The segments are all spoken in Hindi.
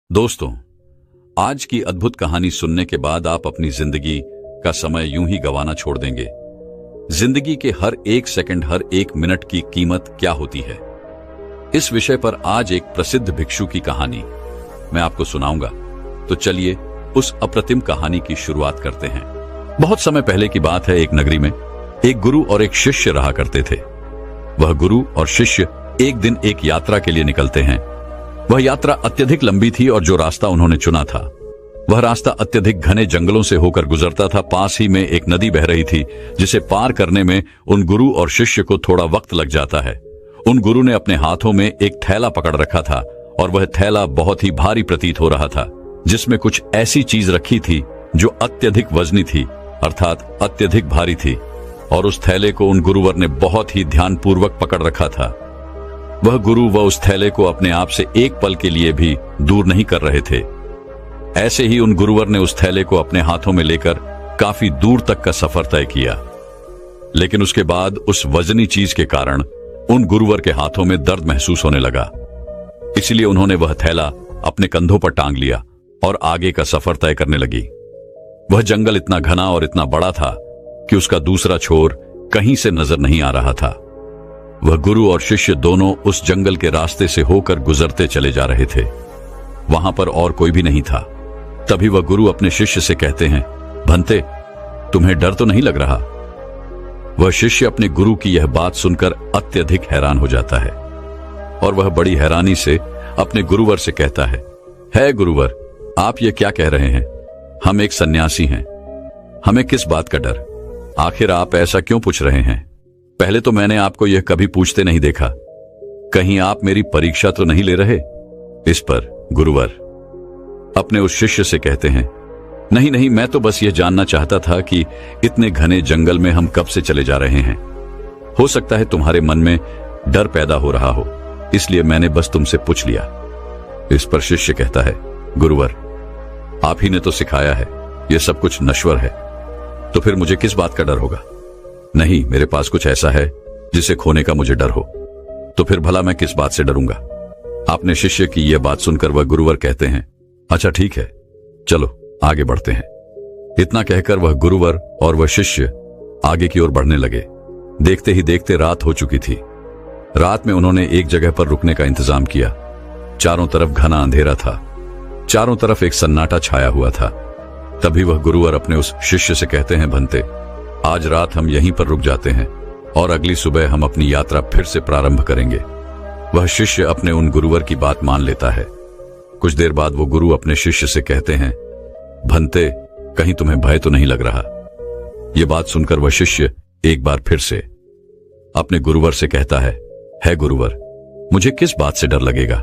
दोस्तों, आज की अद्भुत कहानी सुनने के बाद आप अपनी जिंदगी का समय यूं ही गंवाना छोड़ देंगे। जिंदगी के हर एक सेकंड, हर एक मिनट की कीमत क्या होती है, इस विषय पर आज एक प्रसिद्ध भिक्षु की कहानी मैं आपको सुनाऊंगा। तो चलिए उस अप्रतिम कहानी की शुरुआत करते हैं। बहुत समय पहले की बात है। एक नगरी में एक गुरु और एक शिष्य रहा करते थे। वह गुरु और शिष्य एक दिन एक यात्रा के लिए निकलते हैं। वह यात्रा अत्यधिक लंबी थी और जो रास्ता उन्होंने चुना था वह रास्ता अत्यधिक घने जंगलों से होकर गुजरता था। पास ही में एक नदी बह रही थी जिसे पार करने में उन गुरु और शिष्य को थोड़ा वक्त लग जाता है। उन गुरु ने अपने हाथों में एक थैला पकड़ रखा था और वह थैला बहुत ही भारी प्रतीत हो रहा था, जिसमें कुछ ऐसी चीज रखी थी जो अत्यधिक वजनी थी, अर्थात अत्यधिक भारी थी। और उस थैले को उन गुरुवर ने बहुत ही ध्यानपूर्वक पकड़ रखा था। वह गुरु व उस थैले को अपने आप से एक पल के लिए भी दूर नहीं कर रहे थे। ऐसे ही उन गुरुवर ने उस थैले को अपने हाथों में लेकर काफी दूर तक का सफर तय किया। लेकिन उसके बाद उस वजनी चीज के कारण उन गुरुवर के हाथों में दर्द महसूस होने लगा। इसलिए उन्होंने वह थैला अपने कंधों पर टांग लिया और आगे का सफर तय करने लगी। वह जंगल इतना घना और इतना बड़ा था कि उसका दूसरा छोर कहीं से नजर नहीं आ रहा था। वह गुरु और शिष्य दोनों उस जंगल के रास्ते से होकर गुजरते चले जा रहे थे। वहां पर और कोई भी नहीं था। तभी वह गुरु अपने शिष्य से कहते हैं, भंते, तुम्हें डर तो नहीं लग रहा? वह शिष्य अपने गुरु की यह बात सुनकर अत्यधिक हैरान हो जाता है और वह बड़ी हैरानी से अपने गुरुवर से कहता है गुरुवर, आप ये क्या कह रहे हैं? हम एक सन्यासी हैं, हमें किस बात का डर? आखिर आप ऐसा क्यों पूछ रहे हैं? पहले तो मैंने आपको यह कभी पूछते नहीं देखा। कहीं आप मेरी परीक्षा तो नहीं ले रहे? इस पर गुरुवर अपने उस शिष्य से कहते हैं, नहीं नहीं, मैं तो बस यह जानना चाहता था कि इतने घने जंगल में हम कब से चले जा रहे हैं। हो सकता है तुम्हारे मन में डर पैदा हो रहा हो, इसलिए मैंने बस तुमसे पूछ लिया। इस पर शिष्य कहता है, गुरुवर, आप ही ने तो सिखाया है यह सब कुछ नश्वर है, तो फिर मुझे किस बात का डर होगा? नहीं, मेरे पास कुछ ऐसा है जिसे खोने का मुझे डर हो, तो फिर भला मैं किस बात से डरूंगा? आपने शिष्य की यह बात सुनकर वह गुरुवर कहते हैं, अच्छा ठीक है, चलो आगे बढ़ते हैं। इतना कहकर वह गुरुवर और वह शिष्य आगे की ओर बढ़ने लगे। देखते ही देखते रात हो चुकी थी। रात में उन्होंने एक जगह पर रुकने का इंतजाम किया। चारों तरफ घना अंधेरा था, चारों तरफ एक सन्नाटा छाया हुआ था। तभी वह गुरुवर अपने उस शिष्य से कहते हैं, भंते, आज रात हम यहीं पर रुक जाते हैं और अगली सुबह हम अपनी यात्रा फिर से प्रारंभ करेंगे। वह शिष्य अपने उन गुरुवर की बात मान लेता है। कुछ देर बाद वो गुरु अपने शिष्य से कहते हैं, भंते, कहीं तुम्हें भय तो नहीं लग रहा? यह बात सुनकर वह शिष्य एक बार फिर से अपने गुरुवर से कहता है गुरुवर, मुझे किस बात से डर लगेगा?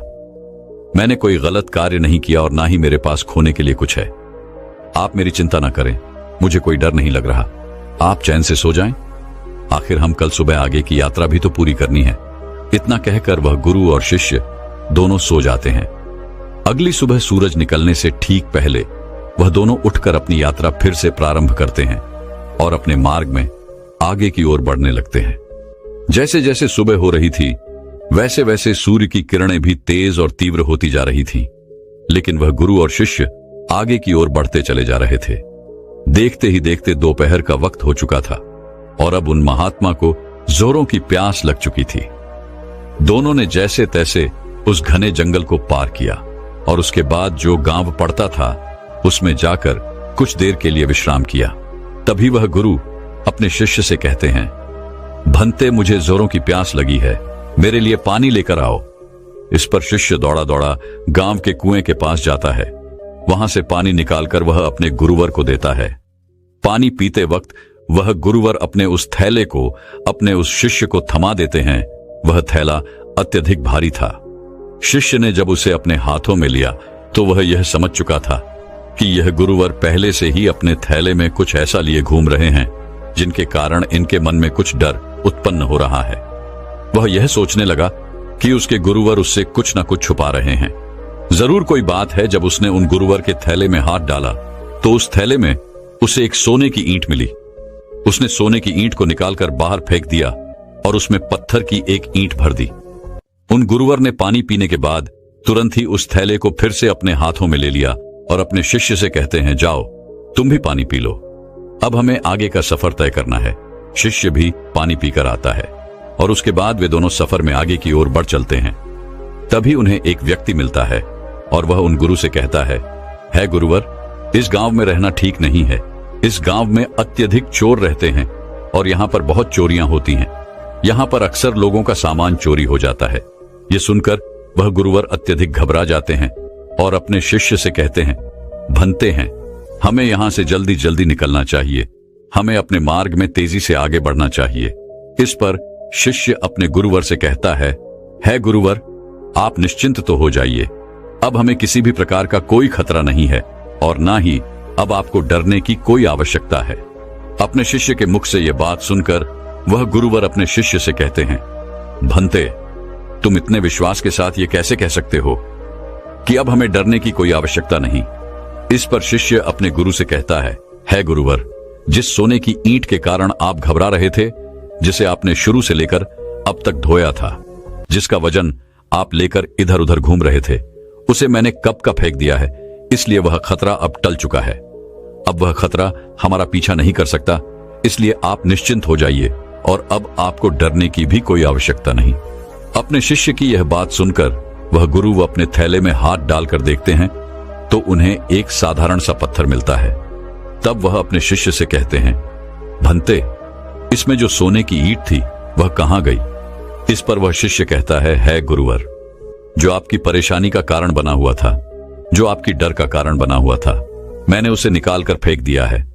मैंने कोई गलत कार्य नहीं किया और ना ही मेरे पास खोने के लिए कुछ है। आप मेरी चिंता ना करें, मुझे कोई डर नहीं लग रहा। आप चैन से सो जाएं। आखिर हम कल सुबह आगे की यात्रा भी तो पूरी करनी है। इतना कहकर वह गुरु और शिष्य दोनों सो जाते हैं। अगली सुबह सूरज निकलने से ठीक पहले वह दोनों उठकर अपनी यात्रा फिर से प्रारंभ करते हैं और अपने मार्ग में आगे की ओर बढ़ने लगते हैं। जैसे जैसे सुबह हो रही थी वैसे वैसे सूर्य की किरणें भी तेज और तीव्र होती जा रही थीं। लेकिन वह गुरु और शिष्य आगे की ओर बढ़ते चले जा रहे थे। देखते ही देखते दोपहर का वक्त हो चुका था और अब उन महात्मा को जोरों की प्यास लग चुकी थी। दोनों ने जैसे तैसे उस घने जंगल को पार किया और उसके बाद जो गांव पड़ता था उसमें जाकर कुछ देर के लिए विश्राम किया। तभी वह गुरु अपने शिष्य से कहते हैं, भंते, मुझे जोरों की प्यास लगी है, मेरे लिए पानी लेकर आओ। इस पर शिष्य दौड़ा दौड़ा गांव के कुएं के पास जाता है। वहां से पानी निकालकर वह अपने गुरुवर को देता है। पानी पीते वक्त वह गुरुवर अपने उस थैले को अपने उस शिष्य को थमा देते हैं। वह थैला अत्यधिक भारी था। शिष्य ने जब उसे अपने हाथों में लिया तो वह यह समझ चुका था कि यह गुरुवर पहले से ही अपने थैले में कुछ ऐसा लिए घूम रहे हैं जिनके कारण इनके मन में कुछ डर उत्पन्न हो रहा है। वह यह सोचने लगा कि उसके गुरुवर उससे कुछ न कुछ छुपा रहे हैं। जरूर कोई बात है। जब उसने उन गुरुवर के थैले में हाथ डाला तो उस थैले में उसे एक सोने की ईंट मिली। उसने सोने की ईंट को निकालकर बाहर फेंक दिया और उसमें पत्थर की एक ईंट भर दी। उन गुरुवर ने पानी पीने के बाद तुरंत ही उस थैले को फिर से अपने हाथों में ले लिया और अपने शिष्य से कहते हैं, जाओ तुम भी पानी पी लो, अब हमें आगे का सफर तय करना है। शिष्य भी पानी पीकर आता है और उसके बाद वे दोनों सफर में आगे की ओर बढ़ चलते हैं। तभी उन्हें एक व्यक्ति मिलता है और वह उन गुरु से कहता है गुरुवर, इस गांव में रहना ठीक नहीं है। इस गांव में अत्यधिक चोर रहते हैं और यहाँ पर बहुत चोरियां होती हैं। यहाँ पर अक्सर लोगों का सामान चोरी हो जाता है। ये सुनकर वह गुरुवर अत्यधिक घबरा जाते हैं और अपने शिष्य से कहते हैं, भंते हैं, हमें यहां से जल्दी जल्दी निकलना चाहिए। हमें अपने मार्ग में तेजी से आगे बढ़ना चाहिए। इस पर शिष्य अपने गुरुवर से कहता है गुरुवर, आप निश्चिंत तो हो जाइए। अब हमें किसी भी प्रकार का कोई खतरा नहीं है और ना ही अब आपको डरने की कोई आवश्यकता है। अपने शिष्य के मुख से यह बात सुनकर वह गुरुवर अपने शिष्य से कहते हैं, भंते, तुम इतने विश्वास के साथ ये कैसे कह सकते हो कि अब हमें डरने की कोई आवश्यकता नहीं। इस पर शिष्य अपने गुरु से कहता है गुरुवर, जिस सोने की ईंट के कारण आप घबरा रहे थे, जिसे आपने शुरू से लेकर अब तक ढोया था, जिसका वजन आप लेकर इधर उधर घूम रहे थे, उसे मैंने कब का फेंक दिया है। इसलिए वह खतरा अब टल चुका है। अब वह खतरा हमारा पीछा नहीं कर सकता। इसलिए आप निश्चिंत हो जाइए और अब आपको डरने की भी कोई आवश्यकता नहीं। अपने शिष्य की यह बात सुनकर वह गुरु अपने थैले में हाथ डालकर देखते हैं तो उन्हें एक साधारण सा पत्थर मिलता है। तब वह अपने शिष्य से कहते हैं, भंते, इसमें जो सोने की ईंट थी वह कहां गई? इस पर वह शिष्य कहता है गुरुवर, जो आपकी परेशानी का कारण बना हुआ था, जो आपकी डर का कारण बना हुआ था, मैंने उसे निकालकर फेंक दिया है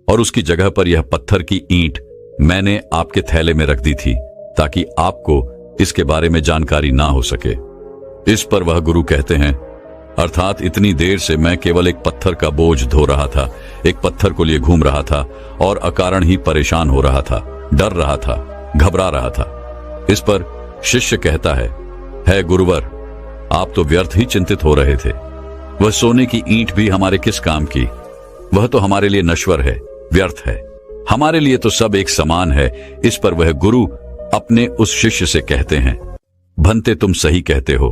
और उसकी जगह पर यह पत्थर की ईंट मैंने आपके थैले में रख दी थी ताकि आपको इसके बारे में जानकारी ना हो सके। इस पर वह गुरु कहते हैं, अर्थात इतनी देर से मैं केवल एक पत्थर का बोझ धो रहा था, एक पत्थर को लिए घूम रहा था और अकारण ही परेशान हो रहा था, डर रहा था, घबरा रहा था। इस पर शिष्य कहता है गुरुवर, आप तो व्यर्थ ही चिंतित हो रहे थे। वह सोने की ईंट भी हमारे किस काम की? वह तो हमारे लिए नश्वर है, व्यर्थ है। हमारे लिए तो सब एक समान है। इस पर वह गुरु अपने उस शिष्य से कहते हैं, भंते, तुम सही कहते हो,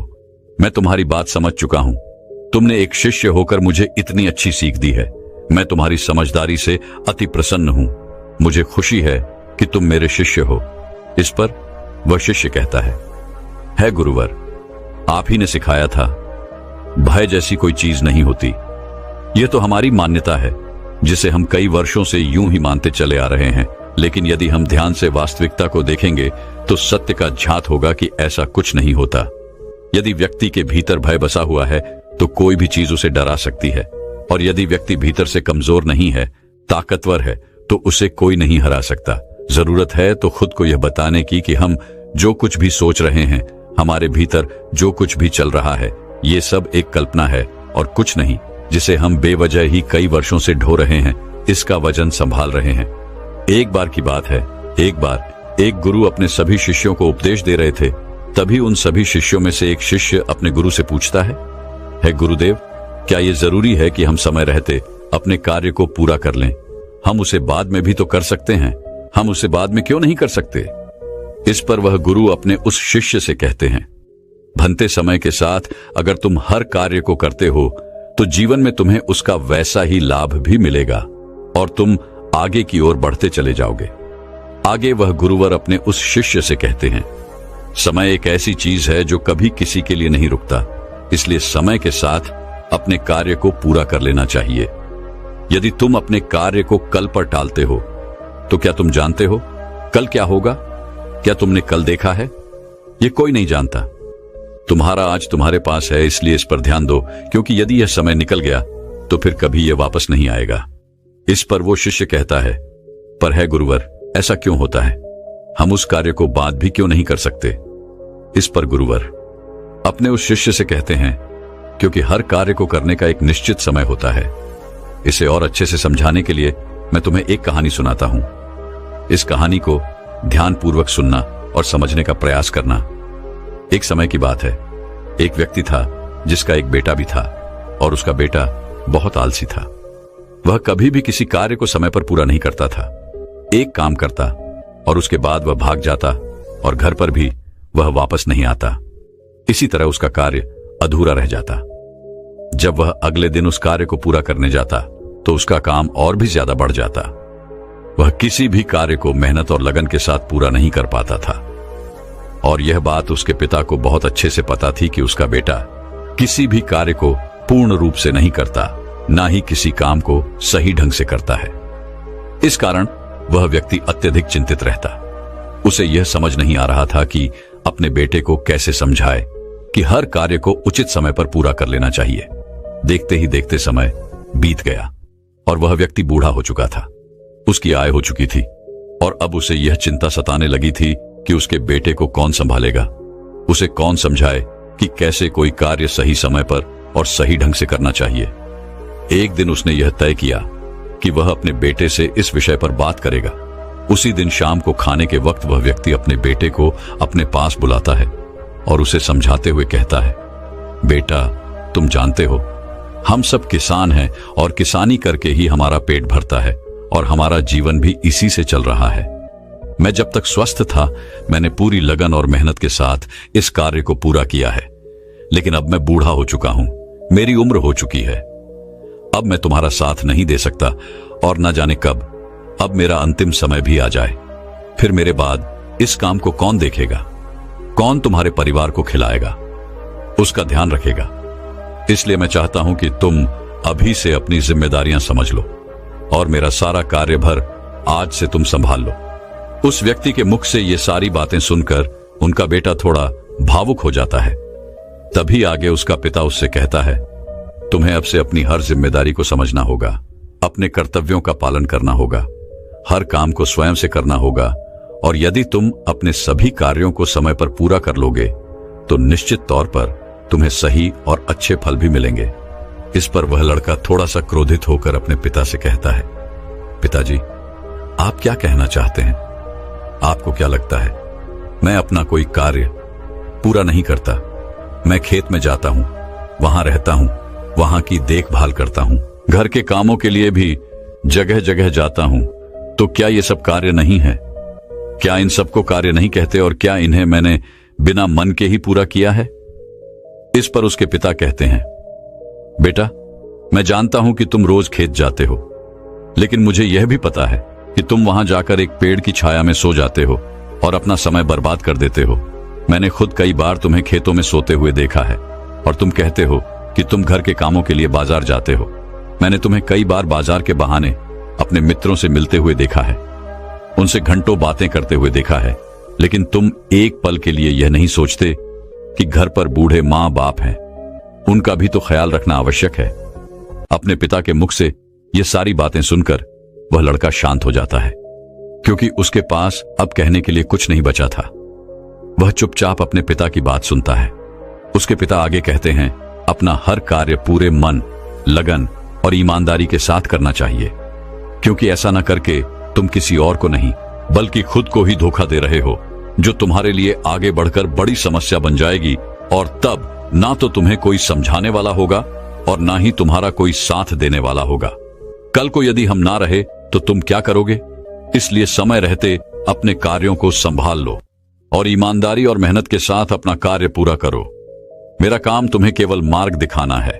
मैं तुम्हारी बात समझ चुका हूं। तुमने एक शिष्य होकर मुझे इतनी अच्छी सीख दी है। मैं तुम्हारी समझदारी से अति प्रसन्न हूं। मुझे खुशी है कि तुम मेरे शिष्य हो। इस पर वह शिष्य कहता है गुरुवर, आप ही ने सिखाया था, भय जैसी कोई चीज नहीं होती। यह तो हमारी मान्यता है जिसे हम कई वर्षों से यूं ही मानते चले आ रहे हैं। लेकिन यदि हम ध्यान से वास्तविकता को देखेंगे तो सत्य का झात होगा कि ऐसा कुछ नहीं होता। यदि व्यक्ति के भीतर भय बसा हुआ है तो कोई भी चीज उसे डरा सकती है, और यदि व्यक्ति भीतर से कमजोर नहीं है, ताकतवर है, तो उसे कोई नहीं हरा सकता। जरूरत है तो खुद को यह बताने की कि हम जो कुछ भी सोच रहे हैं, हमारे भीतर जो कुछ भी चल रहा है, ये सब एक कल्पना है और कुछ नहीं, जिसे हम बेवजह ही कई वर्षों से ढो रहे हैं, इसका वजन संभाल रहे हैं। एक बार की बात है, एक बार एक गुरु अपने सभी शिष्यों को उपदेश दे रहे थे। तभी उन सभी शिष्यों में से एक शिष्य अपने गुरु से पूछता है गुरुदेव, क्या यह जरूरी है कि हम समय रहते अपने कार्य को पूरा कर लें? हम उसे बाद में भी तो कर सकते हैं, हम उसे बाद में क्यों नहीं कर सकते? इस पर वह गुरु अपने उस शिष्य से कहते हैं, भंते, समय के साथ अगर तुम हर कार्य को करते हो तो जीवन में तुम्हें उसका वैसा ही लाभ भी मिलेगा और तुम आगे की ओर बढ़ते चले जाओगे। आगे वह गुरुवर अपने उस शिष्य से कहते हैं, समय एक ऐसी चीज है जो कभी किसी के लिए नहीं रुकता, इसलिए समय के साथ अपने कार्य को पूरा कर लेना चाहिए। यदि तुम अपने कार्य को कल पर टालते हो तो क्या तुम जानते हो कल क्या होगा? क्या तुमने कल देखा है? ये कोई नहीं जानता। तुम्हारा आज तुम्हारे पास है, इसलिए इस पर ध्यान दो, क्योंकि यदि यह समय निकल गया तो फिर कभी यह वापस नहीं आएगा। इस पर वो शिष्य कहता है, पर गुरुवर, ऐसा क्यों होता है? हम उस कार्य को बाद भी क्यों नहीं कर सकते? इस पर गुरुवर अपने उस शिष्य से कहते हैं, क्योंकि हर कार्य को करने का एक निश्चित समय होता है। इसे और अच्छे से समझाने के लिए मैं तुम्हें एक कहानी सुनाता हूं। इस कहानी को ध्यानपूर्वक सुनना और समझने का प्रयास करना। एक समय की बात है, एक व्यक्ति था जिसका एक बेटा भी था और उसका बेटा बहुत आलसी था। वह कभी भी किसी कार्य को समय पर पूरा नहीं करता था। एक काम करता और उसके बाद वह भाग जाता और घर पर भी वह वापस नहीं आता। इसी तरह उसका कार्य अधूरा रह जाता। जब वह अगले दिन उस कार्य को पूरा करने जाता तो उसका काम और भी ज्यादा बढ़ जाता। वह किसी भी कार्य को मेहनत और लगन के साथ पूरा नहीं कर पाता था, और यह बात उसके पिता को बहुत अच्छे से पता थी कि उसका बेटा किसी भी कार्य को पूर्ण रूप से नहीं करता, ना ही किसी काम को सही ढंग से करता है। इस कारण वह व्यक्ति अत्यधिक चिंतित रहता। उसे यह समझ नहीं आ रहा था कि अपने बेटे को कैसे समझाए कि हर कार्य को उचित समय पर पूरा कर लेना चाहिए। देखते ही देखते समय बीत गया और वह व्यक्ति बूढ़ा हो चुका था। उसकी आय हो चुकी थी और अब उसे यह चिंता सताने लगी थी कि उसके बेटे को कौन संभालेगा। उसे कौन समझाए कि कैसे कोई कार्य सही समय पर और सही ढंग से करना चाहिए। एक दिन उसने यह तय किया कि वह अपने बेटे से इस विषय पर बात करेगा। उसी दिन शाम को खाने के वक्त वह व्यक्ति अपने बेटे को अपने पास बुलाता है और उसे समझाते हुए कहता है, बेटा, तुम जानते हो हम सब किसान हैं और किसानी करके ही हमारा पेट भरता है और हमारा जीवन भी इसी से चल रहा है। मैं जब तक स्वस्थ था मैंने पूरी लगन और मेहनत के साथ इस कार्य को पूरा किया है, लेकिन अब मैं बूढ़ा हो चुका हूं, मेरी उम्र हो चुकी है। अब मैं तुम्हारा साथ नहीं दे सकता और न जाने कब अब मेरा अंतिम समय भी आ जाए। फिर मेरे बाद इस काम को कौन देखेगा? कौन तुम्हारे परिवार को खिलाएगा, उसका ध्यान रखेगा? इसलिए मैं चाहता हूं कि तुम अभी से अपनी जिम्मेदारियां समझ लो और मेरा सारा कार्यभार आज से तुम संभाल लो। उस व्यक्ति के मुख से ये सारी बातें सुनकर उनका बेटा थोड़ा भावुक हो जाता है। तभी आगे उसका पिता उससे कहता है, तुम्हें अब से अपनी हर जिम्मेदारी को समझना होगा, अपने कर्तव्यों का पालन करना होगा, हर काम को स्वयं से करना होगा, और यदि तुम अपने सभी कार्यों को समय पर पूरा कर लोगे तो निश्चित तौर पर तुम्हें सही और अच्छे फल भी मिलेंगे। इस पर वह लड़का थोड़ा सा क्रोधित होकर अपने पिता से कहता है, पिताजी, आप क्या कहना चाहते हैं? आपको क्या लगता है मैं अपना कोई कार्य पूरा नहीं करता? मैं खेत में जाता हूं, वहां रहता हूं, वहां की देखभाल करता हूं, घर के कामों के लिए भी जगह जगह जाता हूं, तो क्या ये सब कार्य नहीं है? क्या इन सबको कार्य नहीं कहते और क्या इन्हें मैंने बिना मन के ही पूरा किया है? इस पर उसके पिता कहते हैं, बेटा, मैं जानता हूं कि तुम रोज खेत जाते हो, लेकिन मुझे यह भी पता है कि तुम वहां जाकर एक पेड़ की छाया में सो जाते हो और अपना समय बर्बाद कर देते हो। मैंने खुद कई बार तुम्हें खेतों में सोते हुए देखा है और तुम कहते हो कि तुम घर के कामों के लिए बाजार जाते हो। मैंने तुम्हें कई बार बाजार के बहाने अपने मित्रों से मिलते हुए देखा है, उनसे घंटों बातें करते हुए देखा है, लेकिन तुम एक पल के लिए यह नहीं सोचते कि घर पर बूढ़े मां बाप हैं, उनका भी तो ख्याल रखना आवश्यक है। अपने पिता के मुख से ये सारी बातें सुनकर वह लड़का शांत हो जाता है, क्योंकि उसके पास अब कहने के लिए कुछ नहीं बचा था। वह चुपचाप अपने पिता की बात सुनता है। उसके पिता आगे कहते हैं, अपना हर कार्य पूरे मन, लगन और ईमानदारी के साथ करना चाहिए, क्योंकि ऐसा न करके तुम किसी और को नहीं बल्कि खुद को ही धोखा दे रहे हो, जो तुम्हारे लिए आगे बढ़कर बड़ी समस्या बन जाएगी, और तब ना तो तुम्हें कोई समझाने वाला होगा और ना ही तुम्हारा कोई साथ देने वाला होगा। कल को यदि हम ना रहे तो तुम क्या करोगे? इसलिए समय रहते अपने कार्यों को संभाल लो और ईमानदारी और मेहनत के साथ अपना कार्य पूरा करो। मेरा काम तुम्हें केवल मार्ग दिखाना है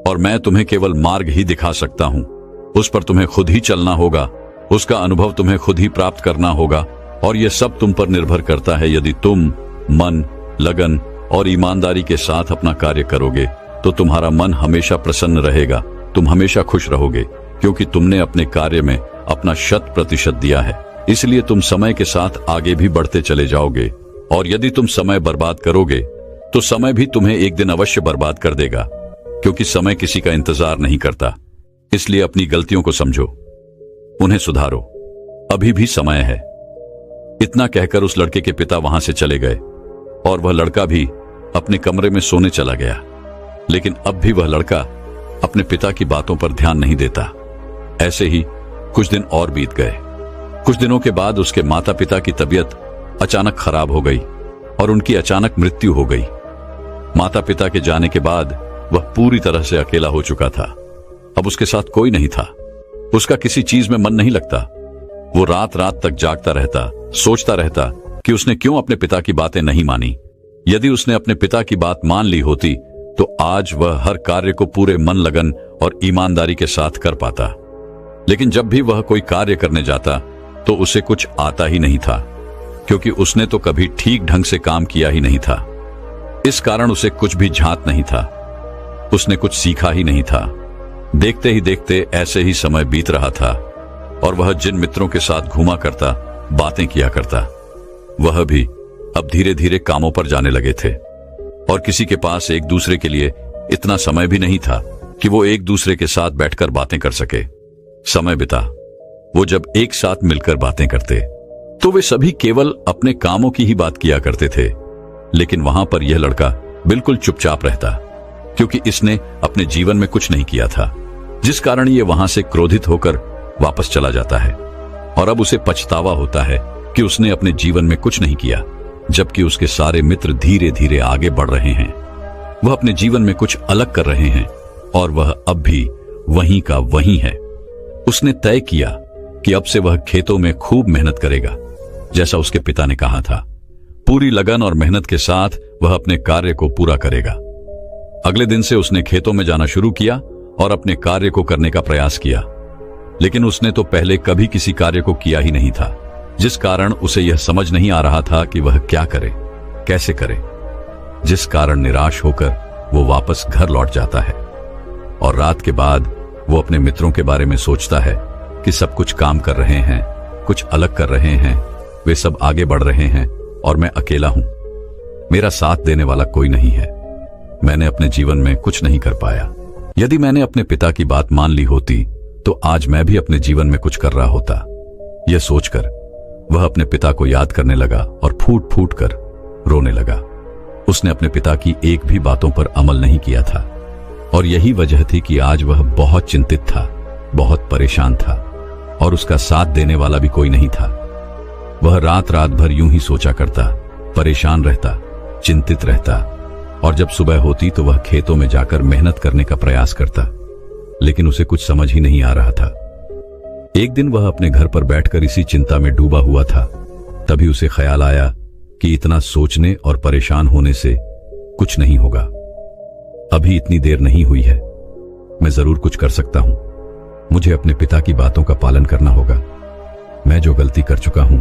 और मैं तुम्हें केवल मार्ग ही दिखा सकता हूं। उस पर तुम्हें खुद ही चलना होगा, उसका अनुभव तुम्हें खुद ही प्राप्त करना होगा, और यह सब तुम पर निर्भर करता है। यदि तुम मन, लगन और ईमानदारी के साथ अपना कार्य करोगे तो तुम्हारा मन हमेशा प्रसन्न रहेगा, तुम हमेशा खुश रहोगे, क्योंकि तुमने अपने कार्य में अपना 100% दिया है। इसलिए तुम समय के साथ आगे भी बढ़ते चले जाओगे, और यदि तुम समय बर्बाद करोगे तो समय भी तुम्हें एक दिन अवश्य बर्बाद कर देगा, क्योंकि समय किसी का इंतजार नहीं करता। इसलिए अपनी गलतियों को समझो, उन्हें सुधारो, अभी भी समय है। इतना कहकर उस लड़के के पिता वहां से चले गए और वह लड़का भी अपने कमरे में सोने चला गया। लेकिन अब भी वह लड़का अपने पिता की बातों पर ध्यान नहीं देता। ऐसे ही कुछ दिन और बीत गए। कुछ दिनों के बाद उसके माता पिता की तबीयत अचानक खराब हो गई और उनकी अचानक मृत्यु हो गई। माता पिता के जाने के बाद वह पूरी तरह से अकेला हो चुका था। अब उसके साथ कोई नहीं था, उसका किसी चीज में मन नहीं लगता। वो रात रात तक जागता रहता, सोचता रहता कि उसने क्यों अपने पिता की बातें नहीं मानी। यदि उसने अपने पिता की बात मान ली होती तो आज वह हर कार्य को पूरे मन लगन और ईमानदारी के साथ कर पाता। लेकिन जब भी वह कोई कार्य करने जाता तो उसे कुछ आता ही नहीं था, क्योंकि उसने तो कभी ठीक ढंग से काम किया ही नहीं था। इस कारण उसे कुछ भी झांत नहीं था, उसने कुछ सीखा ही नहीं था। देखते ही देखते ऐसे ही समय बीत रहा था और वह जिन मित्रों के साथ घूमा करता, बातें किया करता, वह भी अब धीरे धीरे कामों पर जाने लगे थे और किसी के पास एक दूसरे के लिए इतना समय भी नहीं था कि वो एक दूसरे के साथ बैठकर बातें कर सके। समय बिता, वो जब एक साथ मिलकर बातें करते तो वे सभी केवल अपने कामों की ही बात किया करते थे। लेकिन वहां पर यह लड़का बिल्कुल चुपचाप रहता, क्योंकि इसने अपने जीवन में कुछ नहीं किया था, जिस कारण ये वहां से क्रोधित होकर वापस चला जाता है और अब उसे पछतावा होता है कि उसने अपने जीवन में कुछ नहीं किया, जबकि उसके सारे मित्र धीरे धीरे आगे बढ़ रहे हैं। वह अपने जीवन में कुछ अलग कर रहे हैं और वह अब भी वहीं का वहीं है। उसने तय किया कि अब से वह खेतों में खूब मेहनत करेगा, जैसा उसके पिता ने कहा था। पूरी लगन और मेहनत के साथ वह अपने कार्य को पूरा करेगा। अगले दिन से उसने खेतों में जाना शुरू किया और अपने कार्य को करने का प्रयास किया। लेकिन उसने तो पहले कभी किसी कार्य को किया ही नहीं था, जिस कारण उसे यह समझ नहीं आ रहा था कि वह क्या करे, कैसे करे, जिस कारण निराश होकर वो वापस घर लौट जाता है और रात के बाद वो अपने मित्रों के बारे में सोचता है कि सब कुछ काम कर रहे हैं, कुछ अलग कर रहे हैं, वे सब आगे बढ़ रहे हैं और मैं अकेला हूं। मेरा साथ देने वाला कोई नहीं है। मैंने अपने जीवन में कुछ नहीं कर पाया। यदि मैंने अपने पिता की बात मान ली होती तो आज मैं भी अपने जीवन में कुछ कर रहा होता। यह सोचकर वह अपने पिता को याद करने लगा और फूट फूट कर रोने लगा। उसने अपने पिता की एक भी बातों पर अमल नहीं किया था और यही वजह थी कि आज वह बहुत चिंतित था, बहुत परेशान था और उसका साथ देने वाला भी कोई नहीं था। वह रात रात भर यूं ही सोचा करता, परेशान रहता, चिंतित रहता और जब सुबह होती तो वह खेतों में जाकर मेहनत करने का प्रयास करता, लेकिन उसे कुछ समझ ही नहीं आ रहा था। एक दिन वह अपने घर पर बैठकर इसी चिंता में डूबा हुआ था। तभी उसे ख्याल आया कि इतना सोचने और परेशान होने से कुछ नहीं होगा। अभी इतनी देर नहीं हुई है, मैं जरूर कुछ कर सकता हूं। मुझे अपने पिता की बातों का पालन करना होगा। मैं जो गलती कर चुका हूं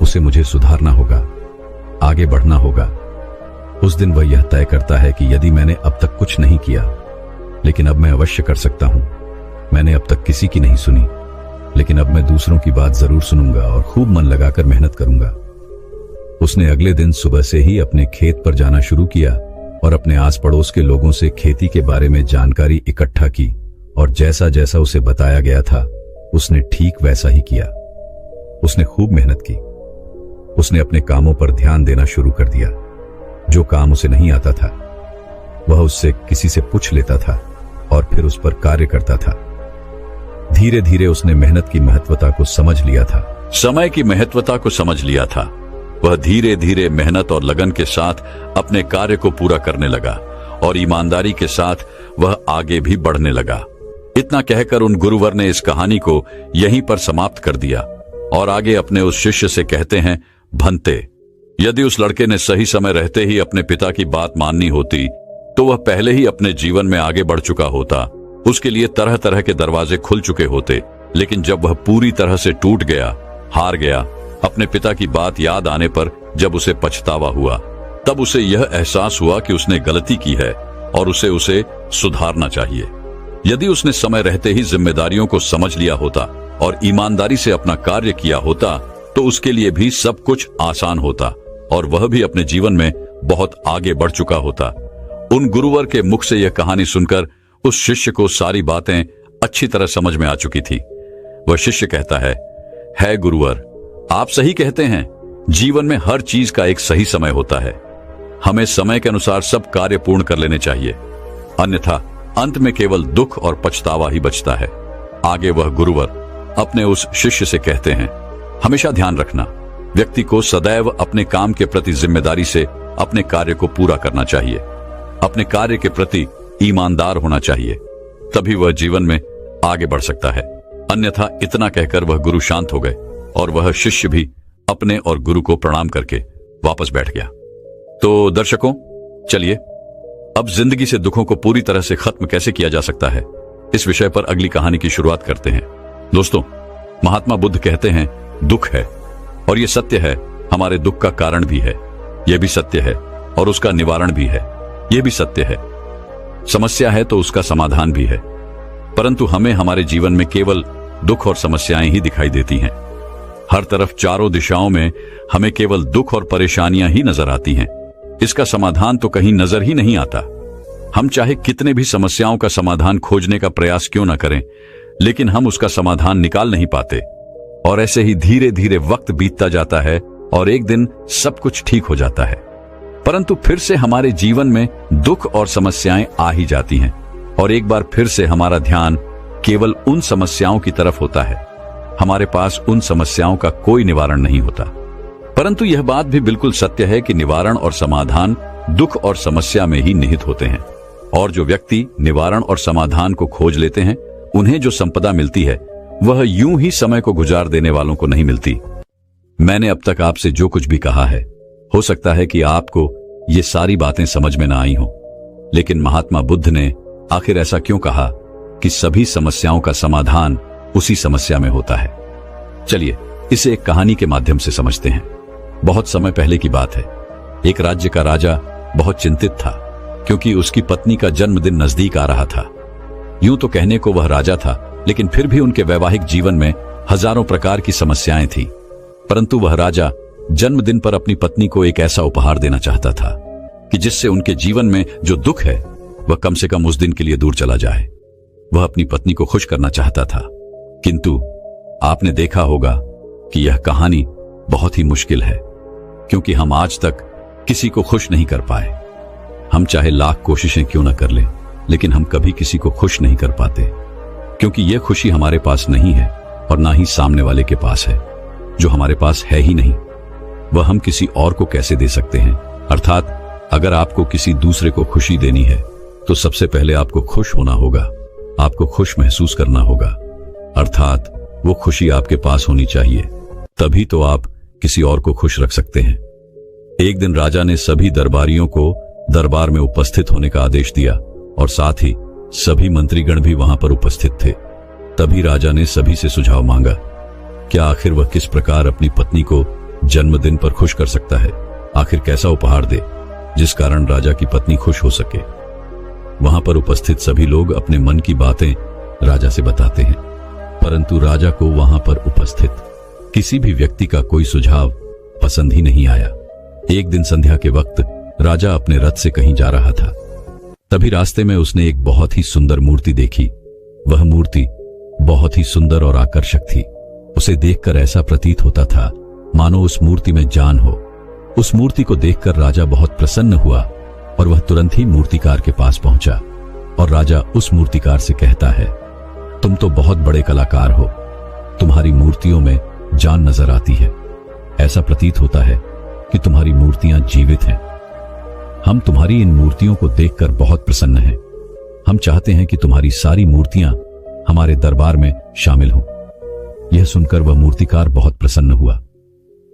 उसे मुझे सुधारना होगा, आगे बढ़ना होगा। उस दिन वह यह तय करता है कि यदि मैंने अब तक कुछ नहीं किया, लेकिन अब मैं अवश्य कर सकता हूं। मैंने अब तक किसी की नहीं सुनी, लेकिन अब मैं दूसरों की बात जरूर सुनूंगा और खूब मन लगाकर मेहनत करूंगा। उसने अगले दिन सुबह से ही अपने खेत पर जाना शुरू किया और अपने आस पड़ोस के लोगों से खेती के बारे में जानकारी इकट्ठा की और जैसा जैसा उसे बताया गया था उसने ठीक वैसा ही किया। उसने खूब मेहनत की। उसने अपने कामों पर ध्यान देना शुरू कर दिया। जो काम उसे नहीं आता था वह उससे किसी से पूछ लेता था और फिर उस पर कार्य करता था। धीरे धीरे उसने मेहनत की महत्वता को समझ लिया था, समय की महत्वता को समझ लिया था। वह धीरे धीरे मेहनत और लगन के साथ अपने कार्य को पूरा करने लगा और ईमानदारी के साथ वह आगे भी बढ़ने लगा। इतना कहकर उन गुरुवर ने इस कहानी को यहीं पर समाप्त कर दिया और आगे अपने उस शिष्य से कहते हैं, भंते, यदि उस लड़के ने सही समय रहते ही अपने पिता की बात माननी होती तो वह पहले ही अपने जीवन में आगे बढ़ चुका होता। उसके लिए तरह तरह के दरवाजे खुल चुके होते। लेकिन जब वह पूरी तरह से टूट गया, हार गया, अपने पिता की बात याद आने पर जब उसे पछतावा हुआ, तब उसे यह एहसास हुआ कि उसने गलती की है और उसे सुधारना चाहिए। यदि उसने समय रहते ही जिम्मेदारियों को समझ लिया होता और ईमानदारी से अपना कार्य किया होता तो उसके लिए भी सब कुछ आसान होता और वह भी अपने जीवन में बहुत आगे बढ़ चुका होता। उन गुरुवर के मुख से यह कहानी सुनकर उस शिष्य को सारी बातें अच्छी तरह समझ में आ चुकी थी। वह शिष्य कहता है गुरुवर, आप सही कहते हैं। जीवन में हर चीज का एक सही समय होता है। हमें समय के अनुसार सब कार्य पूर्ण कर लेने चाहिए, अन्यथा अंत में केवल दुख और पछतावा ही बचता है। आगे वह गुरुवर अपने उस शिष्य से कहते हैं, हमेशा ध्यान रखना, व्यक्ति को सदैव अपने काम के प्रति जिम्मेदारी से अपने कार्य को पूरा करना चाहिए। अपने कार्य के प्रति ईमानदार होना चाहिए, तभी वह जीवन में आगे बढ़ सकता है। अन्यथा इतना कहकर वह गुरु शांत हो गए और वह शिष्य भी अपने और गुरु को प्रणाम करके वापस बैठ गया। तो दर्शकों, चलिए अब जिंदगी से दुखों को पूरी तरह से खत्म कैसे किया जा सकता है, इस विषय पर अगली कहानी की शुरुआत करते हैं। दोस्तों, महात्मा बुद्ध कहते हैं दुख है, और यह सत्य है, हमारे दुख का कारण भी है, यह भी सत्य है, और उसका निवारण भी है, यह भी सत्य है। समस्या है तो उसका समाधान भी है, परंतु हमें हमारे जीवन में केवल दुख और समस्याएं ही दिखाई देती हैं। हर तरफ चारों दिशाओं में हमें केवल दुख और परेशानियां ही नजर आती हैं। इसका समाधान तो कहीं नजर ही नहीं आता। हम चाहे कितने भी समस्याओं का समाधान खोजने का प्रयास क्यों न करें, लेकिन हम उसका समाधान निकाल नहीं पाते, और ऐसे ही धीरे धीरे वक्त बीतता जाता है और एक दिन सब कुछ ठीक हो जाता है। परंतु फिर से हमारे जीवन में दुख और समस्याएं आ ही जाती हैं, और एक बार फिर से हमारा ध्यान केवल उन समस्याओं की तरफ होता है। हमारे पास उन समस्याओं का कोई निवारण नहीं होता। परंतु यह बात भी बिल्कुल सत्य है कि निवारण और समाधान दुख और समस्या में ही निहित होते हैं, और जो व्यक्ति निवारण और समाधान को खोज लेते हैं, उन्हें जो संपदा मिलती है वह यूं ही समय को गुजार देने वालों को नहीं मिलती। मैंने अब तक आपसे जो कुछ भी कहा है, हो सकता है कि आपको ये सारी बातें समझ में ना आई हों, लेकिन महात्मा बुद्ध ने आखिर ऐसा क्यों कहा कि सभी समस्याओं का समाधान उसी समस्या में होता है। चलिए इसे एक कहानी के माध्यम से समझते हैं। बहुत समय पहले की बात है। एक राज्य का राजा बहुत चिंतित था, क्योंकि उसकी पत्नी का जन्मदिन नजदीक आ रहा था। यूं तो कहने को वह राजा था, लेकिन फिर भी उनके वैवाहिक जीवन में हजारों प्रकार की समस्याएं थी। परंतु वह राजा जन्मदिन पर अपनी पत्नी को एक ऐसा उपहार देना चाहता था कि जिससे उनके जीवन में जो दुख है वह कम से कम उस दिन के लिए दूर चला जाए। वह अपनी पत्नी को खुश करना चाहता था, किंतु आपने देखा होगा कि यह कहानी बहुत ही मुश्किल है, क्योंकि हम आज तक किसी को खुश नहीं कर पाए। हम चाहे लाख कोशिशें क्यों न कर लें, लेकिन हम कभी किसी को खुश नहीं कर पाते, क्योंकि यह खुशी हमारे पास नहीं है और ना ही सामने वाले के पास है। जो हमारे पास है ही नहीं, वह हम किसी और को कैसे दे सकते हैं। अर्थात अगर आपको किसी दूसरे को खुशी देनी है तो सबसे पहले आपको खुश होना होगा, आपको खुश महसूस करना होगा, अर्थात वो खुशी आपके पास होनी चाहिए, तभी तो आप किसी और को खुश रख सकते हैं। एक दिन राजा ने सभी दरबारियों को दरबार में उपस्थित होने का आदेश दिया, और साथ ही सभी मंत्रीगण भी वहां पर उपस्थित थे। तभी राजा ने सभी से सुझाव मांगा, क्या आखिर वह किस प्रकार अपनी पत्नी को जन्मदिन पर खुश कर सकता है। आखिर कैसा उपहार दे जिस कारण राजा की पत्नी खुश हो सके। वहां पर उपस्थित सभी लोग अपने मन की बातें राजा से बताते हैं, परंतु राजा को वहां पर उपस्थित किसी भी व्यक्ति का कोई सुझाव पसंद ही नहीं आया। एक दिन संध्या के वक्त राजा अपने रथ से कहीं जा रहा था। तभी रास्ते में उसने एक बहुत ही सुंदर मूर्ति देखी। वह मूर्ति बहुत ही सुंदर और आकर्षक थी। उसे देखकर ऐसा प्रतीत होता था मानो उस मूर्ति में जान हो। उस मूर्ति को देखकर राजा बहुत प्रसन्न हुआ और वह तुरंत ही मूर्तिकार के पास पहुंचा, और राजा उस मूर्तिकार से कहता है, तुम तो बहुत बड़े कलाकार हो, तुम्हारी मूर्तियों में जान नजर आती है। ऐसा प्रतीत होता है कि तुम्हारी मूर्तियां जीवित हैं। हम तुम्हारी इन मूर्तियों को देखकर बहुत प्रसन्न हैं। हम चाहते हैं कि तुम्हारी सारी मूर्तियां हमारे दरबार में शामिल हों। यह सुनकर वह मूर्तिकार बहुत प्रसन्न हुआ,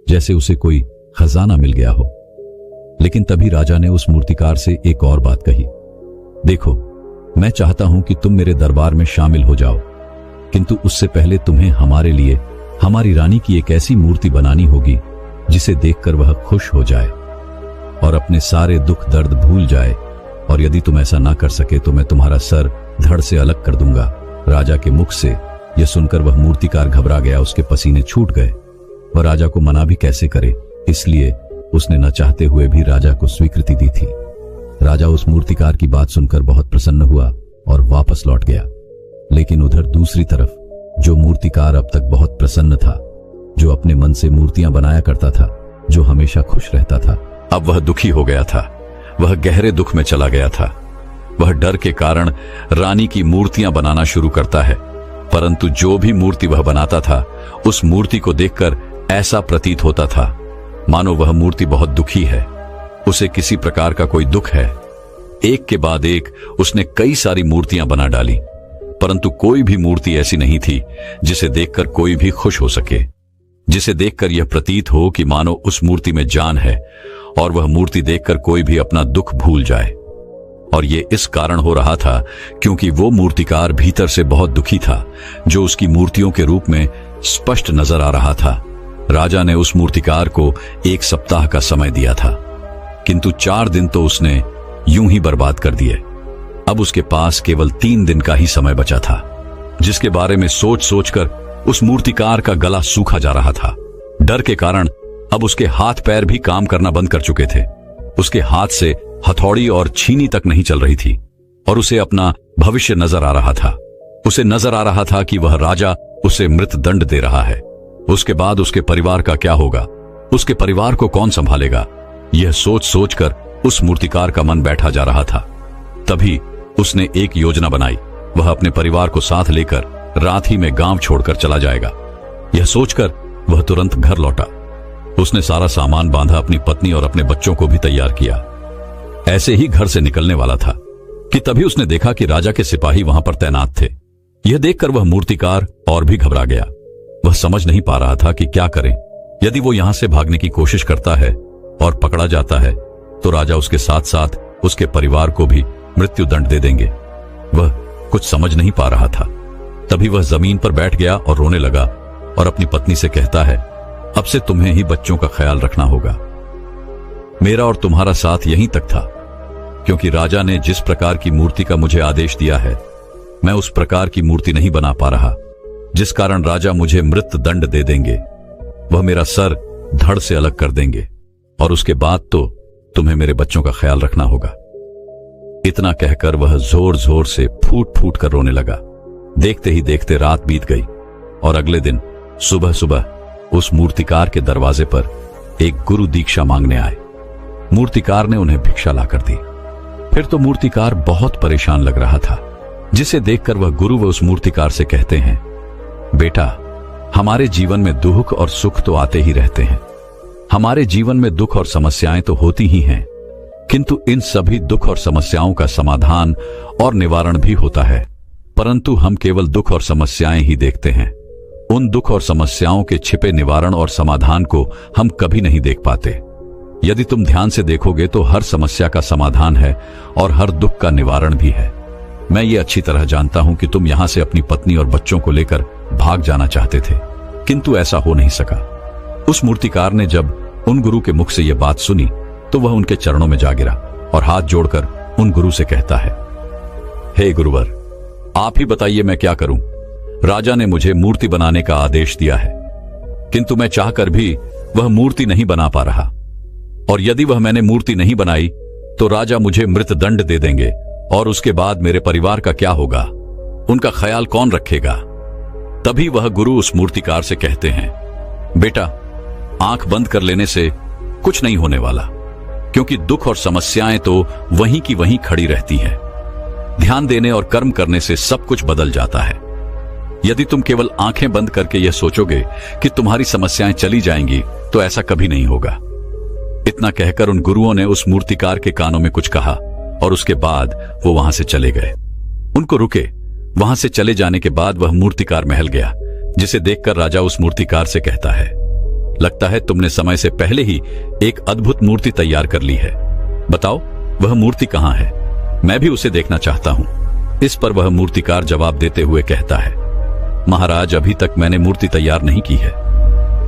जैसे उसे कोई खजाना मिल गया हो। लेकिन तभी राजा ने उस मूर्तिकार से एक और बात कही, देखो, मैं चाहता हूं कि तुम मेरे दरबार में शामिल हो जाओ, किंतु उससे पहले तुम्हें हमारे लिए हमारी रानी की एक ऐसी मूर्ति बनानी होगी जिसे देखकर वह खुश हो जाए और अपने सारे दुख दर्द भूल जाए, और यदि तुम ऐसा ना कर सके तो मैं तुम्हारा सर धड़ से अलग कर दूंगा। राजा के मुख से यह सुनकर वह मूर्तिकार घबरा गया, उसके पसीने छूट गए। वह राजा को मना भी कैसे करे, इसलिए उसने न चाहते हुए भी राजा को स्वीकृति दी थी। राजा उस मूर्तिकार की बात सुनकर बहुत प्रसन्न हुआ और वापस लौट गया। लेकिन उधर दूसरी तरफ जो मूर्तिकार अब तक बहुत प्रसन्न था, जो अपने मन से मूर्तियां बनाया करता था, जो हमेशा खुश रहता था, अब वह दुखी हो गया था। वह गहरे दुख में चला गया था। वह डर के कारण रानी की मूर्तियां बनाना शुरू करता है, परंतु जो भी मूर्ति वह बनाता था, उस मूर्ति को देखकर ऐसा प्रतीत होता था मानो वह मूर्ति बहुत दुखी है, उसे किसी प्रकार का कोई दुख है। एक के बाद एक उसने कई सारी मूर्तियां बना डाली, परंतु कोई भी मूर्ति ऐसी नहीं थी जिसे देखकर कोई भी खुश हो सके, जिसे देखकर यह प्रतीत हो कि मानो उस मूर्ति में जान है और वह मूर्ति देखकर कोई भी अपना दुख भूल जाए। और ये इस कारण हो रहा था क्योंकि वो मूर्तिकार भीतर से बहुत दुखी था, जो उसकी मूर्तियों के रूप में स्पष्ट नजर आ रहा था। राजा ने उस मूर्तिकार को 1 सप्ताह का समय दिया था, किंतु 4 दिन तो उसने यूं ही बर्बाद कर दिए। अब उसके पास केवल 3 दिन का ही समय बचा था, जिसके बारे में सोच सोचकर उस मूर्तिकार का गला सूखा जा रहा था। डर के कारण अब उसके हाथ पैर भी काम करना बंद कर चुके थे। उसके हाथ से हथौड़ी और छीनी तक नहीं चल रही थी और उसे अपना भविष्य नजर आ रहा था। उसे नजर आ रहा था कि वह राजा उसे मृत दंड दे रहा है। उसके बाद उसके परिवार का क्या होगा, उसके परिवार को कौन संभालेगा, यह सोच सोचकर उस मूर्तिकार का मन बैठा जा रहा था। तभी उसने एक योजना बनाई। वह अपने परिवार को साथ लेकर रात ही में गांव छोड़कर चला जाएगा। यह सोचकर वह तुरंत घर लौटा। उसने सारा सामान बांधा, अपनी पत्नी और अपने बच्चों को भी तैयार किया। ऐसे ही घर से निकलने वाला था कि तभी उसने देखा कि राजा के सिपाही वहां पर तैनात थे। यह देखकर वह मूर्तिकार और भी घबरा गया। वह समझ नहीं पा रहा था कि क्या करें। यदि वो यहां से भागने की कोशिश करता है और पकड़ा जाता है तो राजा उसके साथ साथ उसके परिवार को भी मृत्यु दंड दे देंगे। वह कुछ समझ नहीं पा रहा था। तभी वह जमीन पर बैठ गया और रोने लगा और अपनी पत्नी से कहता है, अब से तुम्हें ही बच्चों का ख्याल रखना होगा। मेरा और तुम्हारा साथ यहीं तक था, क्योंकि राजा ने जिस प्रकार की मूर्ति का मुझे आदेश दिया है, मैं उस प्रकार की मूर्ति नहीं बना पा रहा, जिस कारण राजा मुझे मृत दंड दे देंगे। वह मेरा सर धड़ से अलग कर देंगे और उसके बाद तो तुम्हें मेरे बच्चों का ख्याल रखना होगा। इतना कहकर वह जोर जोर से फूट फूट कर रोने लगा। देखते ही देखते रात बीत गई और अगले दिन सुबह सुबह उस मूर्तिकार के दरवाजे पर एक गुरु दीक्षा मांगने आए। मूर्तिकार ने उन्हें भिक्षा लाकर दी। फिर तो मूर्तिकार बहुत परेशान लग रहा था, जिसे देखकर वह गुरु व उस मूर्तिकार से कहते हैं, बेटा, हमारे जीवन में दुख और सुख तो आते ही रहते हैं। हमारे जीवन में दुख और समस्याएं तो होती ही हैं, किंतु इन सभी दुख और समस्याओं का समाधान और निवारण भी होता है, परंतु हम केवल दुख और समस्याएं ही देखते हैं। उन दुख और समस्याओं के छिपे निवारण और समाधान को हम कभी नहीं देख पाते। यदि तुम ध्यान से देखोगे तो हर समस्या का समाधान है और हर दुख का निवारण भी है। मैं ये अच्छी तरह जानता हूं कि तुम यहां से अपनी पत्नी और बच्चों को लेकर भाग जाना चाहते थे, किंतु ऐसा हो नहीं सका। उस मूर्तिकार ने जब उन गुरु के मुख से यह बात सुनी तो वह उनके चरणों में जा गिरा और हाथ जोड़कर उन गुरु से कहता है, हे गुरुवर, आप ही बताइए मैं क्या करूं। राजा ने मुझे मूर्ति बनाने का आदेश दिया है, किंतु मैं चाहकर भी वह मूर्ति नहीं बना पा रहा, और यदि वह मैंने मूर्ति नहीं बनाई तो राजा मुझे मृत दंड दे देंगे और उसके बाद मेरे परिवार का क्या होगा, उनका ख्याल कौन रखेगा। तभी वह गुरु उस मूर्तिकार से कहते हैं, बेटा, आंख बंद कर लेने से कुछ नहीं होने वाला, क्योंकि दुख और समस्याएं तो वहीं की वहीं खड़ी रहती हैं। ध्यान देने और कर्म करने से सब कुछ बदल जाता है। यदि तुम केवल आंखें बंद करके यह सोचोगे कि तुम्हारी समस्याएं चली जाएंगी तो ऐसा कभी नहीं होगा। इतना कहकर उन गुरुओं ने उस मूर्तिकार के कानों में कुछ कहा और उसके बाद वो वहां से चले गए। उनको रुके। वहां से चले जाने के बाद वह मूर्तिकार महल गया, जिसे देखकर राजा उस मूर्तिकार से कहता है, लगता है तुमने समय से पहले ही एक अद्भुत मूर्ति तैयार कर ली है। बताओ वह मूर्ति कहां है, मैं भी उसे देखना चाहता हूं। इस पर वह मूर्तिकार जवाब देते हुए कहता है, महाराज, अभी तक मैंने मूर्ति तैयार नहीं की है,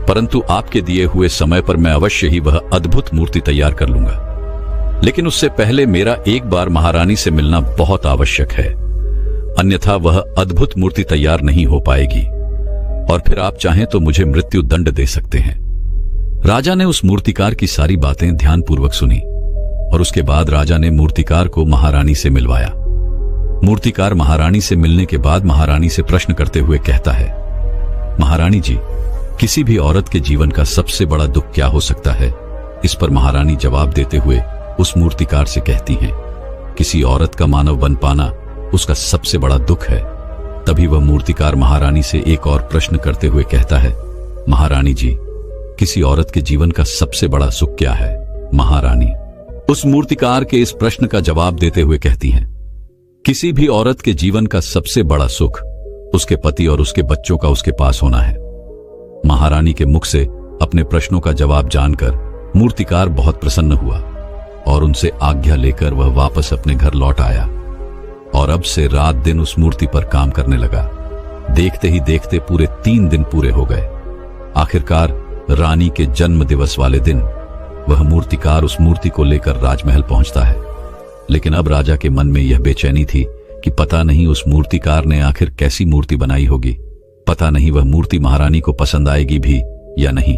परंतु आपके दिए हुए समय पर मैं अवश्य ही वह अद्भुत मूर्ति तैयार कर लूंगा। लेकिन उससे पहले मेरा एक बार महारानी से मिलना बहुत आवश्यक है, अन्यथा वह अद्भुत मूर्ति तैयार नहीं हो पाएगी और फिर आप चाहें तो मुझे मृत्यु दंड दे सकते हैं। राजा ने उस मूर्तिकार की सारी बातें ध्यानपूर्वक सुनी और उसके बाद राजा ने मूर्तिकार को महारानी से मिलवाया। मूर्तिकार महारानी से मिलने के बाद महारानी से प्रश्न करते हुए कहता है, महारानी जी, किसी भी औरत के जीवन का सबसे बड़ा दुख क्या हो सकता है। इस पर महारानी जवाब देते हुए उस मूर्तिकार से कहती हैं, किसी औरत का मानव बन पाना उसका सबसे बड़ा दुख है। तभी वह मूर्तिकार महारानी से एक और प्रश्न करते हुए कहता है, महारानी जी, किसी औरत के जीवन का सबसे बड़ा सुख क्या है। महारानी उस मूर्तिकार के इस प्रश्न का जवाब देते हुए कहती हैं, किसी भी औरत के जीवन का सबसे बड़ा सुख उसके पति और उसके बच्चों का उसके पास होना है। महारानी के मुख से अपने प्रश्नों का जवाब जानकर मूर्तिकार बहुत प्रसन्न हुआ और उनसे आज्ञा लेकर वह वापस अपने घर लौट आया और अब से रात दिन उस मूर्ति पर काम करने लगा। देखते ही देखते पूरे 3 दिन पूरे हो गए। आखिरकार रानी के जन्म दिवस वाले दिन वह मूर्तिकार उस मूर्ति को लेकर राजमहल पहुंचता है। लेकिन अब राजा के मन में यह बेचैनी थी कि पता नहीं उस मूर्तिकार ने आखिर कैसी मूर्ति बनाई होगी, पता नहीं वह मूर्ति महारानी को पसंद आएगी भी या नहीं।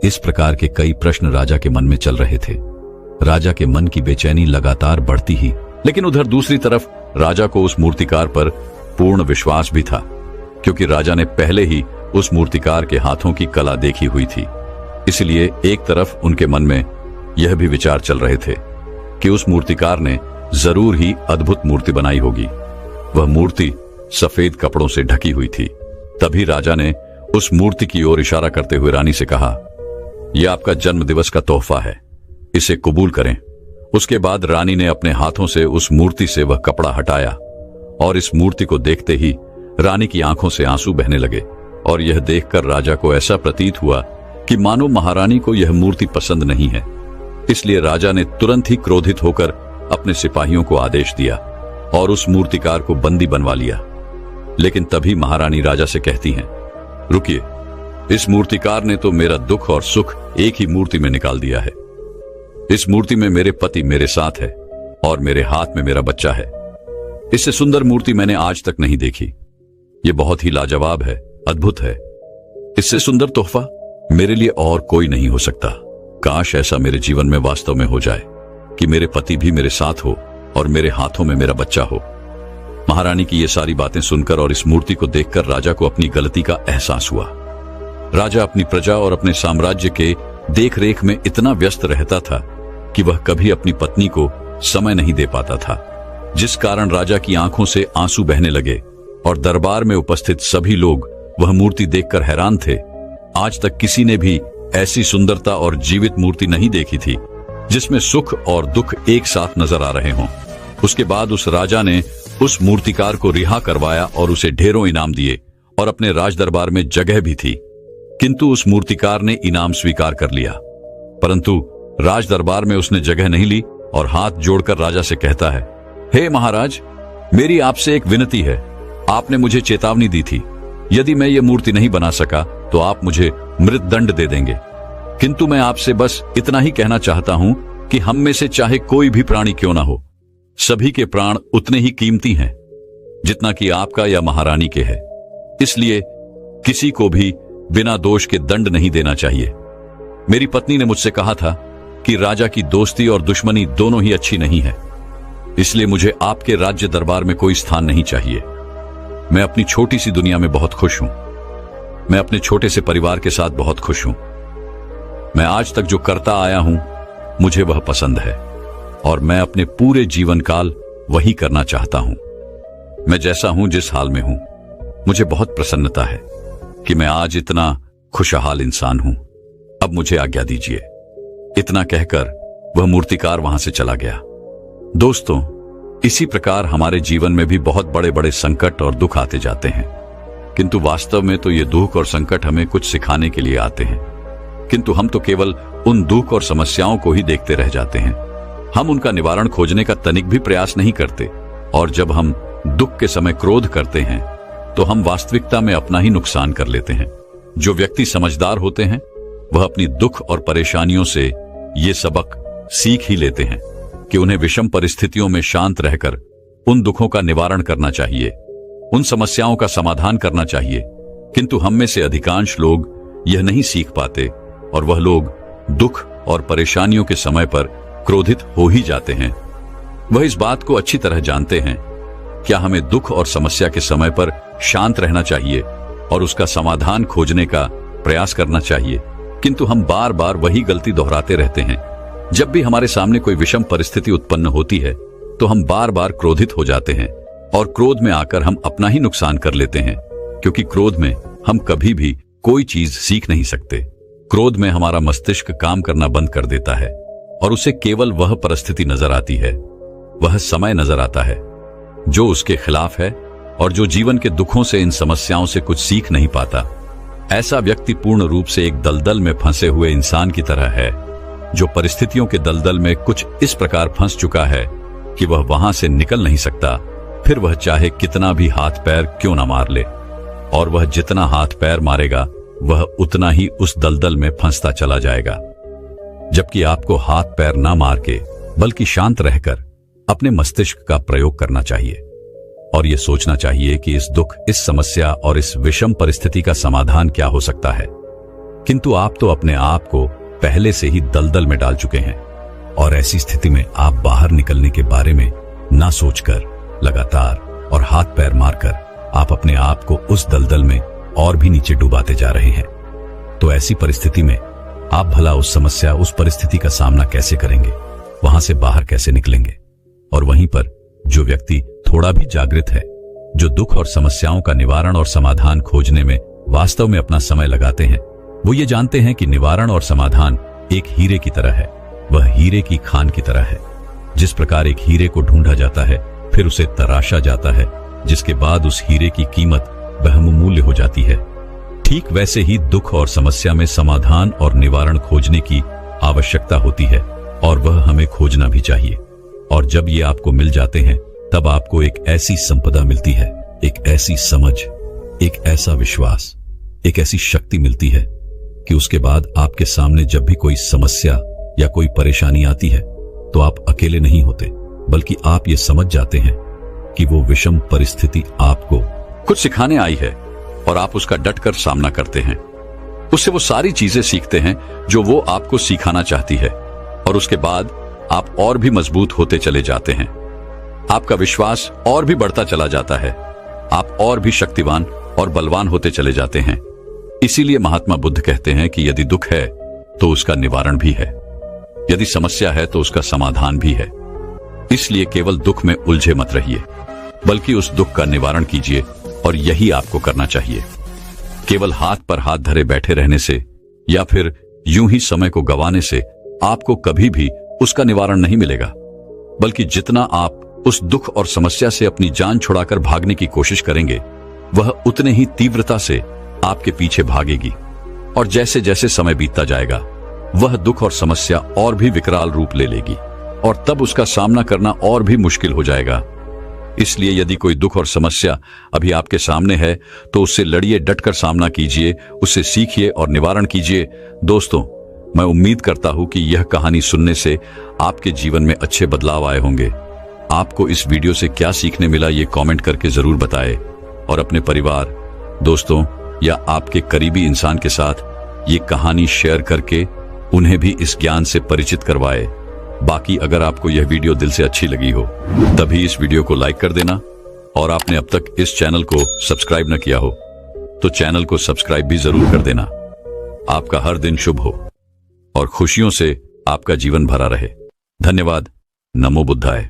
इस प्रकार के कई प्रश्न राजा के मन में चल रहे थे। राजा के मन की बेचैनी लगातार बढ़ती ही, लेकिन उधर दूसरी तरफ राजा को उस मूर्तिकार पर पूर्ण विश्वास भी था, क्योंकि राजा ने पहले ही उस मूर्तिकार के हाथों की कला देखी हुई थी। इसलिए एक तरफ उनके मन में यह भी विचार चल रहे थे कि उस मूर्तिकार ने जरूर ही अद्भुत मूर्ति बनाई होगी। वह मूर्ति सफेद कपड़ों से ढकी हुई थी। तभी राजा ने उस मूर्ति की ओर इशारा करते हुए रानी से कहा, यह आपका जन्म दिवस का तोहफा है, इसे कबूल करें। उसके बाद रानी ने अपने हाथों से उस मूर्ति से वह कपड़ा हटाया और इस मूर्ति को देखते ही रानी की आंखों से आंसू बहने लगे और यह देखकर राजा को ऐसा प्रतीत हुआ कि मानो महारानी को यह मूर्ति पसंद नहीं है। इसलिए राजा ने तुरंत ही क्रोधित होकर अपने सिपाहियों को आदेश दिया और उस मूर्तिकार को बंदी बनवा लिया। लेकिन तभी महारानी राजा से कहती हैं, रुकिए, इस मूर्तिकार ने तो मेरा दुख और सुख एक ही मूर्ति में निकाल दिया है। इस मूर्ति में मेरे पति मेरे साथ है और मेरे हाथ में मेरा बच्चा है। इससे सुंदर मूर्ति मैंने आज तक नहीं देखी। यह बहुत ही लाजवाब है, अद्भुत है। इससे सुंदर तोहफा मेरे लिए और कोई नहीं हो सकता। काश ऐसा मेरे जीवन में वास्तव में हो जाए कि मेरे पति भी मेरे साथ हो और मेरे हाथों में मेरा बच्चा हो। महारानी की ये सारी बातें सुनकर और इस मूर्ति को देखकर राजा को अपनी गलती का एहसास हुआ। राजा अपनी प्रजा और अपने साम्राज्य के देखरेख में इतना व्यस्त रहता था कि वह कभी अपनी पत्नी को समय नहीं दे पाता था, जिस कारण राजा की आंखों से आंसू बहने लगे और दरबार में उपस्थित सभी लोग वह मूर्ति देखकर हैरान थे। आज तक किसी ने भी ऐसी सुंदरता और जीवित मूर्ति नहीं देखी थी जिसमें सुख और दुख एक साथ नजर आ रहे हों। उसके बाद उस राजा ने उस मूर्तिकार को रिहा करवाया और उसे ढेरों इनाम दिए और अपने राज दरबार में जगह भी थी। किंतु उस मूर्तिकार ने इनाम स्वीकार कर लिया, परंतु राज दरबार में उसने जगह नहीं ली और हाथ जोड़कर राजा से कहता है, हे महाराज, मेरी आपसे एक विनती है। आपने मुझे चेतावनी दी थी, यदि मैं ये मूर्ति नहीं बना सका तो आप मुझे मृत्युदंड दे देंगे। किंतु मैं आपसे बस इतना ही कहना चाहता हूं कि हम में से चाहे कोई भी प्राणी क्यों ना हो, सभी के प्राण उतने ही कीमती हैं जितना कि आपका या महारानी के है। इसलिए किसी को भी बिना दोष के दंड नहीं देना चाहिए। मेरी पत्नी ने मुझसे कहा था कि राजा की दोस्ती और दुश्मनी दोनों ही अच्छी नहीं है, इसलिए मुझे आपके राज्य दरबार में कोई स्थान नहीं चाहिए। मैं अपनी छोटी सी दुनिया में बहुत खुश हूं। मैं अपने छोटे से परिवार के साथ बहुत खुश हूं। मैं आज तक जो करता आया हूं मुझे वह पसंद है और मैं अपने पूरे जीवन काल वही करना चाहता हूं। मैं जैसा हूं, जिस हाल में हूं, मुझे बहुत प्रसन्नता है कि मैं आज इतना खुशहाल इंसान हूं। अब मुझे आज्ञा दीजिए। इतना कहकर वह मूर्तिकार वहां से चला गया। दोस्तों, इसी प्रकार हमारे जीवन में भी बहुत बड़े बड़े संकट और दुख आते जाते हैं, किंतु वास्तव में तो ये दुख और संकट हमें कुछ सिखाने के लिए आते हैं। किंतु हम तो केवल उन दुख और समस्याओं को ही देखते रह जाते हैं। हम उनका निवारण खोजने का तनिक भी प्रयास नहीं करते और जब हम दुख के समय क्रोध करते हैं तो हम वास्तविकता में अपना ही नुकसान कर लेते हैं। जो व्यक्ति समझदार होते हैं वह अपनी दुख और परेशानियों से ये सबक सीख ही लेते हैं कि उन्हें विषम परिस्थितियों में शांत रहकर उन दुखों का निवारण करना चाहिए, उन समस्याओं का समाधान करना चाहिए। किंतु हम में से अधिकांश लोग यह नहीं सीख पाते और वह लोग दुख और परेशानियों के समय पर क्रोधित हो ही जाते हैं। वह इस बात को अच्छी तरह जानते हैं क्या हमें दुख और समस्या के समय पर शांत रहना चाहिए और उसका समाधान खोजने का प्रयास करना चाहिए, किंतु हम बार बार वही गलती दोहराते रहते हैं। जब भी हमारे सामने कोई विषम परिस्थिति उत्पन्न होती है तो हम बार बार क्रोधित हो जाते हैं और क्रोध में आकर हम अपना ही नुकसान कर लेते हैं, क्योंकि क्रोध में हम कभी भी कोई चीज सीख नहीं सकते। क्रोध में हमारा मस्तिष्क काम करना बंद कर देता है और उसे केवल वह परिस्थिति नजर आती है, वह समय नजर आता है जो उसके खिलाफ है और जो जीवन के दुखों से, इन समस्याओं से कुछ सीख नहीं पाता। ऐसा व्यक्ति पूर्ण रूप से एक दलदल में फंसे हुए इंसान की तरह है जो परिस्थितियों के दलदल में कुछ इस प्रकार फंस चुका है कि वह वहां से निकल नहीं सकता, फिर वह चाहे कितना भी हाथ पैर क्यों ना मार ले, और वह जितना हाथ पैर मारेगा वह उतना ही उस दलदल में फंसता चला जाएगा। जबकि आपको हाथ पैर ना मार के बल्कि शांत रहकर अपने मस्तिष्क का प्रयोग करना चाहिए और यह सोचना चाहिए कि इस दुख, इस समस्या और इस विषम परिस्थिति का समाधान क्या हो सकता है। किंतु आप तो अपने आप को पहले से ही दलदल में डाल चुके हैं और ऐसी स्थिति में आप बाहर निकलने के बारे में ना सोचकर लगातार और हाथ पैर मारकर आप अपने आप को उस दलदल में और भी नीचे डुबाते जा रहे हैं। तो ऐसी परिस्थिति में आप भला उस समस्या, उस परिस्थिति का सामना कैसे करेंगे, वहां से बाहर कैसे निकलेंगे? और वहीं पर जो व्यक्ति थोड़ा भी जागृत है, जो दुख और समस्याओं का निवारण और समाधान खोजने में वास्तव में अपना समय लगाते हैं, वो ये जानते हैं कि निवारण और समाधान एक हीरे की तरह है। वह हीरे की खान की तरह है। जिस प्रकार एक हीरे को ढूंढा जाता है, फिर उसे तराशा जाता है, जिसके बाद उस हीरे की कीमत बहुमूल्य हो जाती है, ठीक वैसे ही दुख और समस्या में समाधान और निवारण खोजने की आवश्यकता होती है और वह हमें खोजना भी चाहिए। और जब ये आपको मिल जाते हैं, तब आपको एक ऐसी संपदा मिलती है, एक ऐसी समझ, एक ऐसा विश्वास, एक ऐसी शक्ति मिलती है कि उसके बाद आपके सामने जब भी कोई समस्या या कोई परेशानी आती है तो आप अकेले नहीं होते, बल्कि आप ये समझ जाते हैं कि वो विषम परिस्थिति आपको कुछ सिखाने आई है और आप उसका डटकर सामना करते हैं। उससे वो सारी चीजें सीखते हैं जो वो आपको सिखाना चाहती है और उसके बाद आप और भी मजबूत होते चले जाते हैं। आपका विश्वास और भी बढ़ता चला जाता है, आप और भी शक्तिवान और बलवान होते चले जाते हैं। इसीलिए महात्मा बुद्ध कहते हैं कि यदि दुख है तो उसका निवारण भी है, यदि समस्या है तो उसका समाधान भी है। इसलिए केवल दुख में उलझे मत रहिए, बल्कि उस दुख का निवारण कीजिए और यही आपको करना चाहिए। केवल हाथ पर हाथ धरे बैठे रहने से या फिर यूं ही समय को गंवाने से आपको कभी भी उसका निवारण नहीं मिलेगा, बल्कि जितना आप उस दुख और समस्या से अपनी जान छुड़ाकर भागने की कोशिश करेंगे, वह उतने ही तीव्रता से आपके पीछे भागेगी और जैसे जैसे समय बीतता जाएगा वह दुख और समस्या और भी विकराल रूप ले लेगी और तब उसका सामना करना और भी मुश्किल हो जाएगा। इसलिए यदि कोई दुख और समस्या अभी आपके सामने है तो उससे लड़िए, डटकर सामना कीजिए, उससे सीखिए और निवारण कीजिए। दोस्तों, मैं उम्मीद करता हूं कि यह कहानी सुनने से आपके जीवन में अच्छे बदलाव आए होंगे। आपको इस वीडियो से क्या सीखने मिला ये कमेंट करके जरूर बताएं और अपने परिवार, दोस्तों या आपके करीबी इंसान के साथ ये कहानी शेयर करके उन्हें भी इस ज्ञान से परिचित करवाएं। बाकी अगर आपको यह वीडियो दिल से अच्छी लगी हो तभी इस वीडियो को लाइक कर देना और आपने अब तक इस चैनल को सब्सक्राइब न किया हो तो चैनल को सब्सक्राइब भी जरूर कर देना। आपका हर दिन शुभ हो और खुशियों से आपका जीवन भरा रहे। धन्यवाद। नमो बुद्धाय।